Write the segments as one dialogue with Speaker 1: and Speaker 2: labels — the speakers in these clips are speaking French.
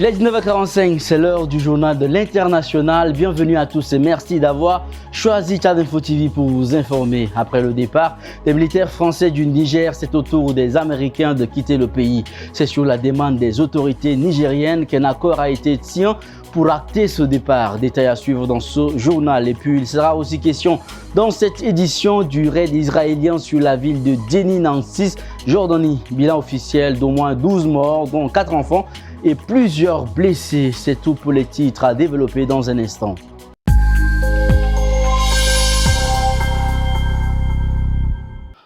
Speaker 1: Il est 19h45, c'est l'heure du journal de l'International. Bienvenue à tous et merci d'avoir choisi Tchad Info TV pour vous informer. Après le départ des militaires français du Niger, c'est au tour des Américains de quitter le pays. C'est sur la demande des autorités nigériennes qu'un accord a été signé pour acter ce départ. Détail à suivre dans ce journal. Et puis il sera aussi question dans cette édition du raid israélien sur la ville de Jenin en Cisjordanie. Bilan officiel d'au moins 12 morts, dont 4 enfants et plusieurs blessés. C'est tout pour les titres à développer dans un instant.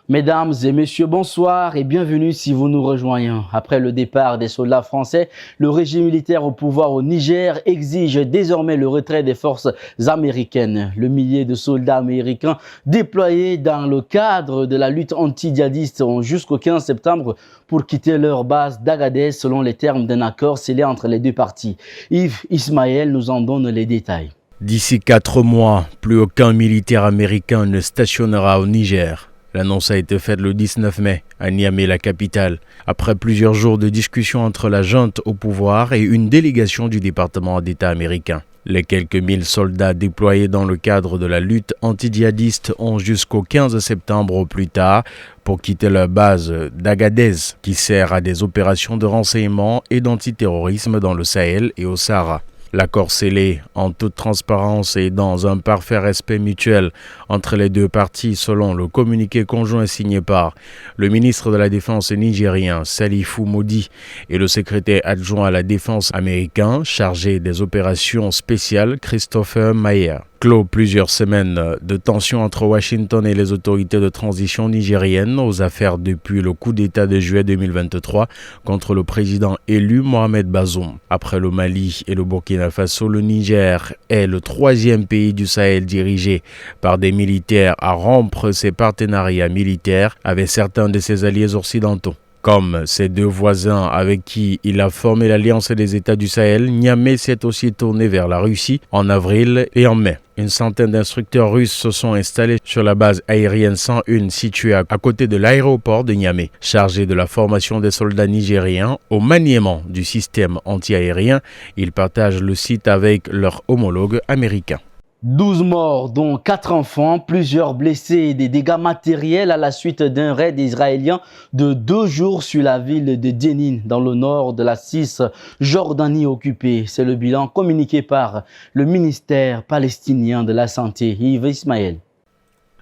Speaker 1: Mesdames et messieurs, bonsoir et bienvenue si vous nous rejoignez. Après le départ des soldats français, le régime militaire au pouvoir au Niger exige désormais le retrait des forces américaines. Le millier de soldats américains déployés dans le cadre de la lutte anti-djihadiste ont jusqu'au 15 septembre pour quitter leur base d'Agadez selon les termes d'un accord scellé entre les deux parties. Yves Ismaël nous en donne les détails.
Speaker 2: D'ici 4 mois, plus aucun militaire américain ne stationnera au Niger. L'annonce a été faite le 19 mai à Niamey, la capitale, après plusieurs jours de discussions entre la junte au pouvoir et une délégation du département d'État américain. Les quelques 1000 soldats déployés dans le cadre de la lutte anti-djihadiste ont jusqu'au 15 septembre au plus tard pour quitter leur base d'Agadez, qui sert à des opérations de renseignement et d'antiterrorisme dans le Sahel et au Sahara. L'accord scellé en toute transparence et dans un parfait respect mutuel entre les deux parties selon le communiqué conjoint signé par le ministre de la Défense nigérien Salifou Modi et le secrétaire adjoint à la Défense américain chargé des opérations spéciales Christopher Mayer. Clos plusieurs semaines de tensions entre Washington et les autorités de transition nigériennes aux affaires depuis le coup d'État de juillet 2023 contre le président élu Mohamed Bazoum. Après le Mali et le Burkina Faso, le Niger est le 3e pays du Sahel dirigé par des militaires à rompre ses partenariats militaires avec certains de ses alliés occidentaux. Comme ses deux voisins avec qui il a formé l'Alliance des États du Sahel, Niamey s'est aussi tourné vers la Russie en avril et en mai. Une centaine d'instructeurs russes se sont installés sur la base aérienne 101 située à côté de l'aéroport de Niamey, chargée de la formation des soldats nigériens au maniement du système anti-aérien. Ils partagent le site avec leurs homologues américains.
Speaker 1: 12 morts, dont 4 enfants, plusieurs blessés et des dégâts matériels à la suite d'un raid israélien de 2 jours sur la ville de Jenin, dans le nord de la Cisjordanie occupée. C'est le bilan communiqué par le ministère palestinien de la Santé, Yves Ismaël.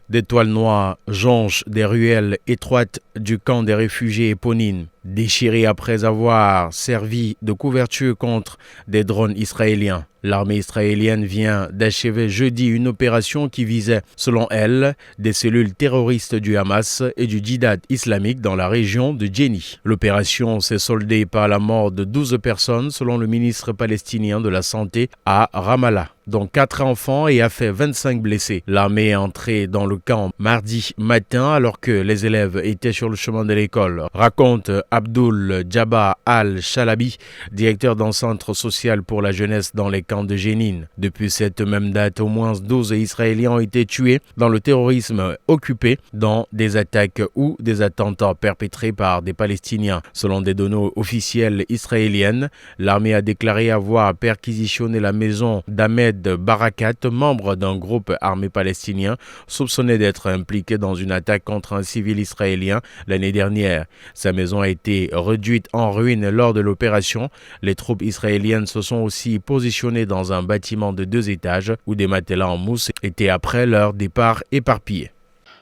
Speaker 2: Des toiles noires jonchent des ruelles étroites du camp des réfugiés éponymes, déchirées après avoir servi de couverture contre des drones israéliens. L'armée israélienne vient d'achever jeudi une opération qui visait, selon elle, des cellules terroristes du Hamas et du djihad islamique dans la région de Jenin. L'opération s'est soldée par la mort de 12 personnes, selon le ministre palestinien de la Santé à Ramallah, dont 4 enfants et a fait 25 blessés. L'armée est entrée dans le camp mardi matin alors que les élèves étaient sur le chemin de l'école, raconte Abdul Jabbar al-Shalabi, directeur d'un centre social pour la jeunesse dans les camps de Jenin. Depuis cette même date, au moins 12 Israéliens ont été tués dans le terrorisme occupé dans des attaques ou des attentats perpétrés par des Palestiniens. Selon des données officielles israéliennes, l'armée a déclaré avoir perquisitionné la maison d'Ahmed Barakat, membre d'un groupe armé palestinien soupçonné d'être impliqué dans une attaque contre un civil israélien l'année dernière. Sa maison a été réduite en ruine lors de l'opération. Les troupes israéliennes se sont aussi positionnées dans un bâtiment de 2 étages où des matelas en mousse étaient après leur départ éparpillés.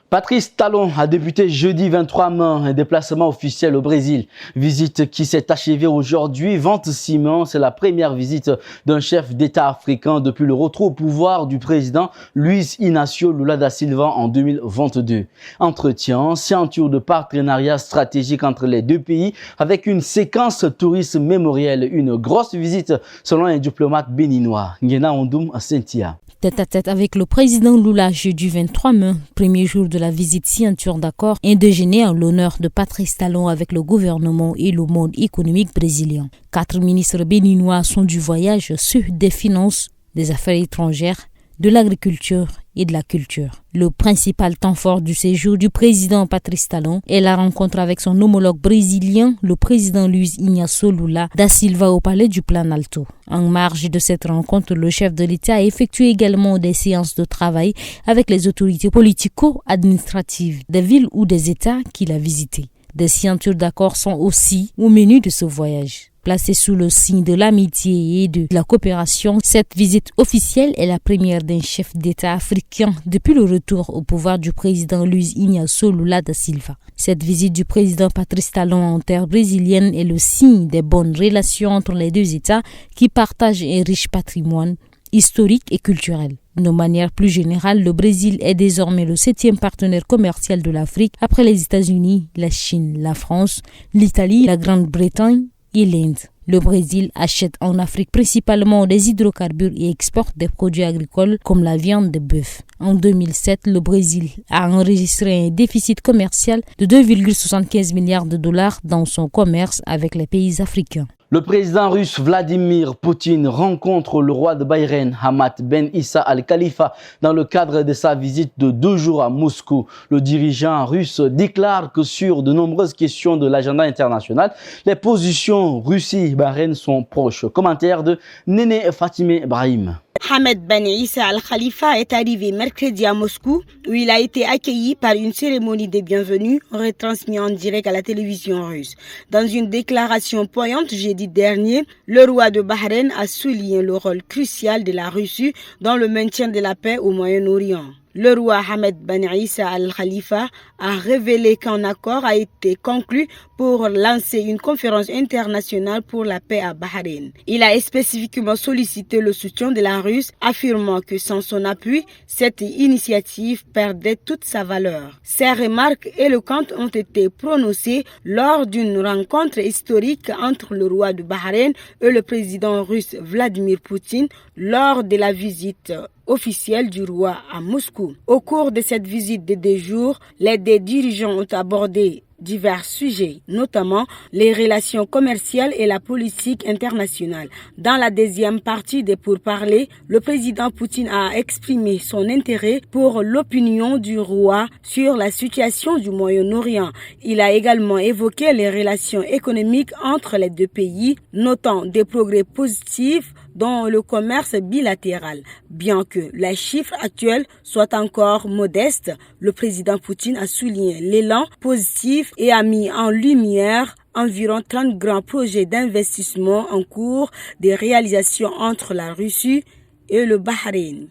Speaker 1: Patrice Talon a débuté jeudi 23 mai un déplacement officiel au Brésil. Visite qui s'est achevée aujourd'hui. 26 mai, c'est la première visite d'un chef d'État africain depuis le retour au pouvoir du président Luiz Inácio Lula da Silva en 2022. Entretien, ceinture de partenariat stratégique entre les deux pays avec une séquence tourisme mémorielle. Une grosse visite selon un diplomate béninois. Ngena Ondoum Cynthia.
Speaker 3: Tête-à-tête avec le président Lula jeudi 23 mai, premier jour de la visite signature d'accord indéjeunée en l'honneur de Patrice Talon avec le gouvernement et le monde économique brésilien. 4 ministres béninois sont du voyage, ceux des finances, des affaires étrangères, de l'agriculture et de la culture. Le principal temps fort du séjour du président Patrice Talon est la rencontre avec son homologue brésilien, le président Luiz Inácio Lula da Silva au palais du Planalto. En marge de cette rencontre, le chef de l'État a effectué également des séances de travail avec les autorités politico-administratives des villes ou des États qu'il a visités. Des signatures d'accords sont aussi au menu de ce voyage. Placée sous le signe de l'amitié et de la coopération, cette visite officielle est la première d'un chef d'État africain depuis le retour au pouvoir du président Luiz Inácio Lula da Silva. Cette visite du président Patrice Talon en terre brésilienne est le signe des bonnes relations entre les deux États qui partagent un riche patrimoine historique et culturel. De manière plus générale, le Brésil est désormais le 7e partenaire commercial de l'Afrique après les États-Unis, la Chine, la France, l'Italie, la Grande-Bretagne et l'Inde. Le Brésil achète en Afrique principalement des hydrocarbures et exporte des produits agricoles comme la viande de bœuf. En 2007, le Brésil a enregistré un déficit commercial de 2,75 milliards de dollars dans son commerce avec les pays africains.
Speaker 1: Le président russe Vladimir Poutine rencontre le roi de Bahreïn, Hamad Ben Issa Al Khalifa, dans le cadre de sa visite de 2 jours à Moscou. Le dirigeant russe déclare que sur de nombreuses questions de l'agenda international, les positions Russie-Bahreïn sont proches. Commentaire de Néné Fatimé Brahim.
Speaker 4: Hamad Ben Issa Al Khalifa est arrivé mercredi à Moscou où il a été accueilli par une cérémonie de bienvenue retransmise en direct à la télévision russe. Dans une déclaration poignante jeudi dernier, le roi de Bahreïn a souligné le rôle crucial de la Russie dans le maintien de la paix au Moyen-Orient. Le roi Hamad Ben Issa Al Khalifa a révélé qu'un accord a été conclu pour lancer une conférence internationale pour la paix à Bahreïn. Il a spécifiquement sollicité le soutien de la Russie, affirmant que sans son appui, cette initiative perdrait toute sa valeur. Ces remarques éloquentes ont été prononcées lors d'une rencontre historique entre le roi de Bahreïn et le président russe Vladimir Poutine lors de la visite officielle du roi à Moscou. Au cours de cette visite de 2 jours, les deux dirigeants ont abordé divers sujets, notamment les relations commerciales et la politique internationale. Dans la deuxième partie des pourparlers, le président Poutine a exprimé son intérêt pour l'opinion du roi sur la situation du Moyen-Orient. Il a également évoqué les relations économiques entre les deux pays, notant des progrès positifs dans le commerce bilatéral. Bien que les chiffres actuels soient encore modestes, le président Poutine a souligné l'élan positif et a mis en lumière environ 30 grands projets d'investissement en cours de réalisation entre la Russie et le Bahreïn.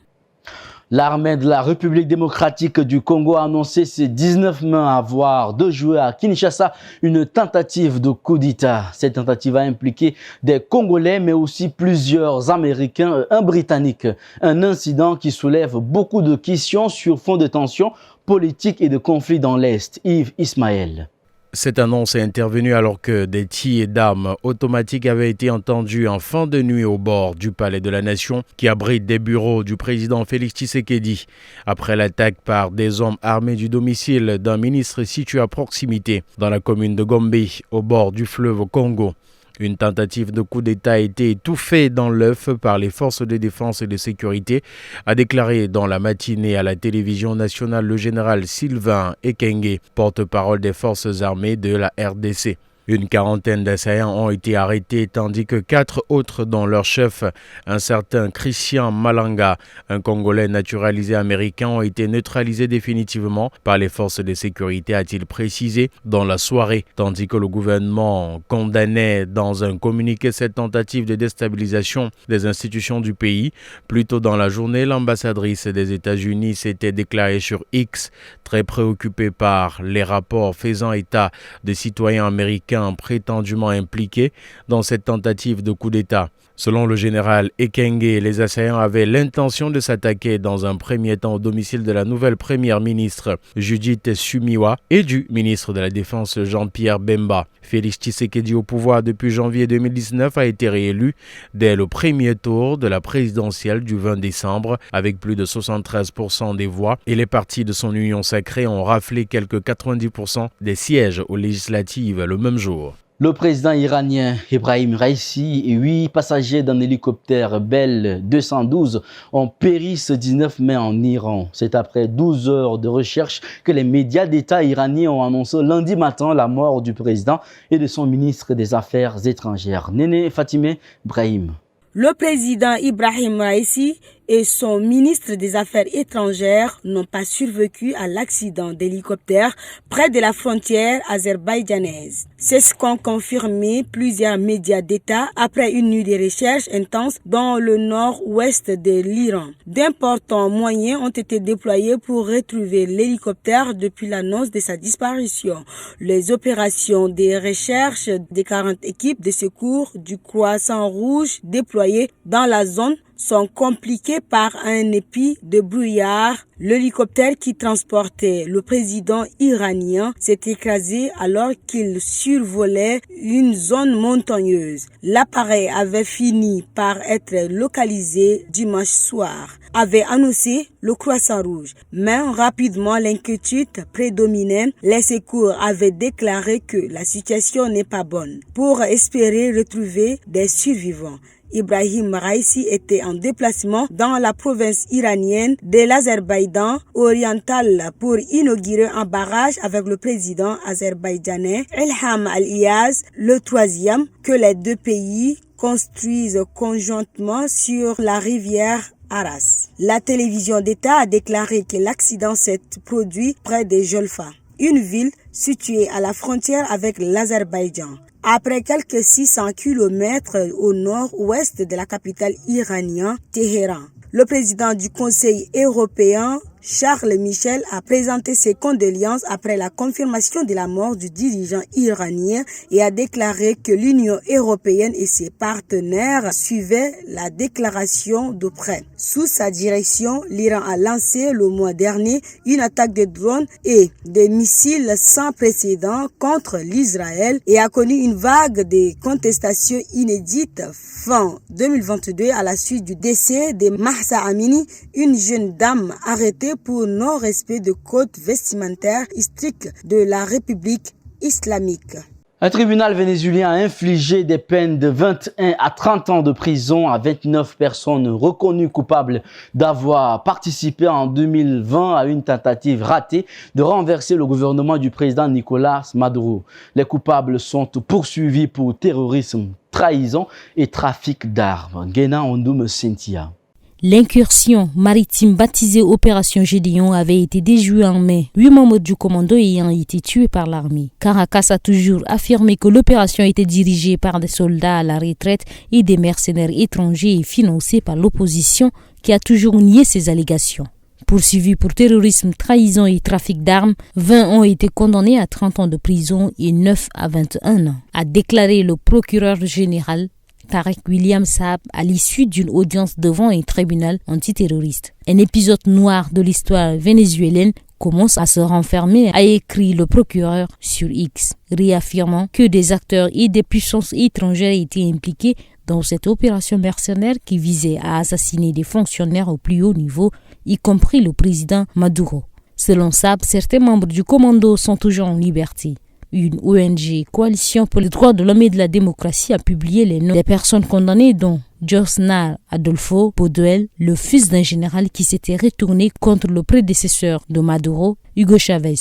Speaker 1: L'armée de la République démocratique du Congo a annoncé ces 19 mai avoir déjoué à Kinshasa une tentative de coup d'État. Cette tentative a impliqué des Congolais mais aussi plusieurs Américains et un Britannique. Un incident qui soulève beaucoup de questions sur fond de tensions politiques et de conflits dans l'Est. Yves Ismaël.
Speaker 2: Cette annonce est intervenue alors que des tirs d'armes automatiques avaient été entendus en fin de nuit au bord du Palais de la Nation qui abrite des bureaux du président Félix Tshisekedi. Après l'attaque par des hommes armés du domicile d'un ministre situé à proximité dans la commune de Gombe au bord du fleuve Congo. Une tentative de coup d'État a été étouffée dans l'œuf par les forces de défense et de sécurité, a déclaré dans la matinée à la télévision nationale le général Sylvain Ekenge, porte-parole des forces armées de la RDC. Une quarantaine d'assaillants ont été arrêtés tandis que 4 autres, dont leur chef, un certain Christian Malanga, un Congolais naturalisé américain, ont été neutralisés définitivement par les forces de sécurité, a-t-il précisé dans la soirée, tandis que le gouvernement condamnait dans un communiqué cette tentative de déstabilisation des institutions du pays. Plus tôt dans la journée, l'ambassadrice des États-Unis s'était déclarée sur X, très préoccupée par les rapports faisant état de citoyens américains prétendument impliqués dans cette tentative de coup d'État. Selon le général Ekenge, les assaillants avaient l'intention de s'attaquer dans un premier temps au domicile de la nouvelle première ministre Judith Sumiwa et du ministre de la Défense Jean-Pierre Bemba. Félix Tshisekedi au pouvoir depuis janvier 2019 a été réélu dès le premier tour de la présidentielle du 20 décembre avec plus de 73% des voix et les partis de son union sacrée ont raflé quelques 90% des sièges aux législatives le même jour.
Speaker 1: Le président iranien Ebrahim Raïssi et 8 passagers d'un hélicoptère Bell 212 ont péri ce 19 mai en Iran. C'est après 12 heures de recherche que les médias d'État iraniens ont annoncé lundi matin la mort du président et de son ministre des Affaires étrangères, Néné Fatimé Brahim.
Speaker 4: Le président Ibrahim Raïssi et son ministre des Affaires étrangères n'ont pas survécu à l'accident d'hélicoptère près de la frontière azerbaïdjanaise. C'est ce qu'ont confirmé plusieurs médias d'État après une nuit de recherche intense dans le nord-ouest de l'Iran. D'importants moyens ont été déployés pour retrouver l'hélicoptère depuis l'annonce de sa disparition. Les opérations de recherche des 40 équipes de secours du Croissant-Rouge déployées dans la zone sont compliquées par un épi de brouillard. L'hélicoptère qui transportait le président iranien s'est écrasé alors qu'il survolait une zone montagneuse. L'appareil avait fini par être localisé dimanche soir, avait annoncé le Croissant-Rouge. Mais rapidement, l'inquiétude prédominait. Les secours avaient déclaré que la situation n'est pas bonne pour espérer retrouver des survivants. Ibrahim Raïssi était en déplacement dans la province iranienne de l'Azerbaïdjan oriental pour inaugurer un barrage avec le président azerbaïdjanais Ilham Aliyev, le troisième que les deux pays construisent conjointement sur la rivière Aras. La télévision d'État a déclaré que l'accident s'est produit près de Jolfa, une ville située à la frontière avec l'Azerbaïdjan. Après quelques 600 km au nord-ouest de la capitale iranienne, Téhéran. Le président du Conseil européen, Charles Michel, a présenté ses condoléances après la confirmation de la mort du dirigeant iranien et a déclaré que l'Union européenne et ses partenaires suivaient la déclaration de près. Sous sa direction, l'Iran a lancé le mois dernier une attaque de drones et de missiles sans précédent contre l'Israël et a connu une vague de contestations inédites fin 2022 à la suite du décès de Mahsa Amini, une jeune dame arrêtée pour non-respect de codes vestimentaires stricts de la République islamique.
Speaker 1: Un tribunal vénézuélien a infligé des peines de 21 à 30 ans de prison à 29 personnes reconnues coupables d'avoir participé en 2020 à une tentative ratée de renverser le gouvernement du président Nicolás Maduro. Les coupables sont poursuivis pour terrorisme, trahison et trafic d'armes. Guéna Ondoum Cynthia.
Speaker 3: L'incursion maritime baptisée Opération Gédéon avait été déjouée en mai, 8 membres du commando ayant été tués par l'armée. Caracas a toujours affirmé que l'opération était dirigée par des soldats à la retraite et des mercenaires étrangers et financée par l'opposition qui a toujours nié ces allégations. Poursuivis pour terrorisme, trahison et trafic d'armes, 20 ont été condamnés à 30 ans de prison et 9 à 21 ans, a déclaré le procureur général Tarek William Saab à l'issue d'une audience devant un tribunal antiterroriste. Un épisode noir de l'histoire vénézuélienne commence à se renfermer, a écrit le procureur sur X, réaffirmant que des acteurs et des puissances étrangères étaient impliqués dans cette opération mercenaire qui visait à assassiner des fonctionnaires au plus haut niveau, y compris le président Maduro. Selon Saab, certains membres du commando sont toujours en liberté. Une ONG, Coalition pour les droits de l'homme et de la démocratie, a publié les noms des personnes condamnées dont Josnar Adolfo Poduel, le fils d'un général qui s'était retourné contre le prédécesseur de Maduro, Hugo Chavez.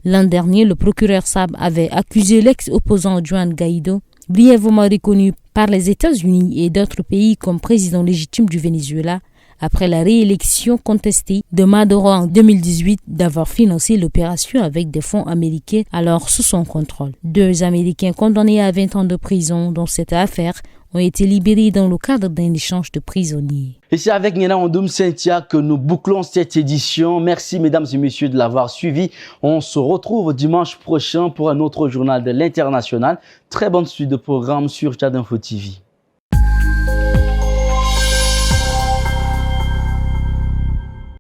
Speaker 3: L'an dernier, le procureur Saab avait accusé l'ex-opposant Juan Guaido, brièvement reconnu par les États-Unis et d'autres pays comme président légitime du Venezuela, après la réélection contestée de Maduro en 2018, d'avoir financé l'opération avec des fonds américains alors sous son contrôle. 2 Américains condamnés à 20 ans de prison dans cette affaire ont été libérés dans le cadre d'un échange de prisonniers.
Speaker 1: Et c'est avec Guéna Ondoum Cynthia que nous bouclons cette édition. Merci mesdames et messieurs de l'avoir suivi. On se retrouve dimanche prochain pour un autre journal de l'international. Très bonne suite de programmes sur Tchad Info TV.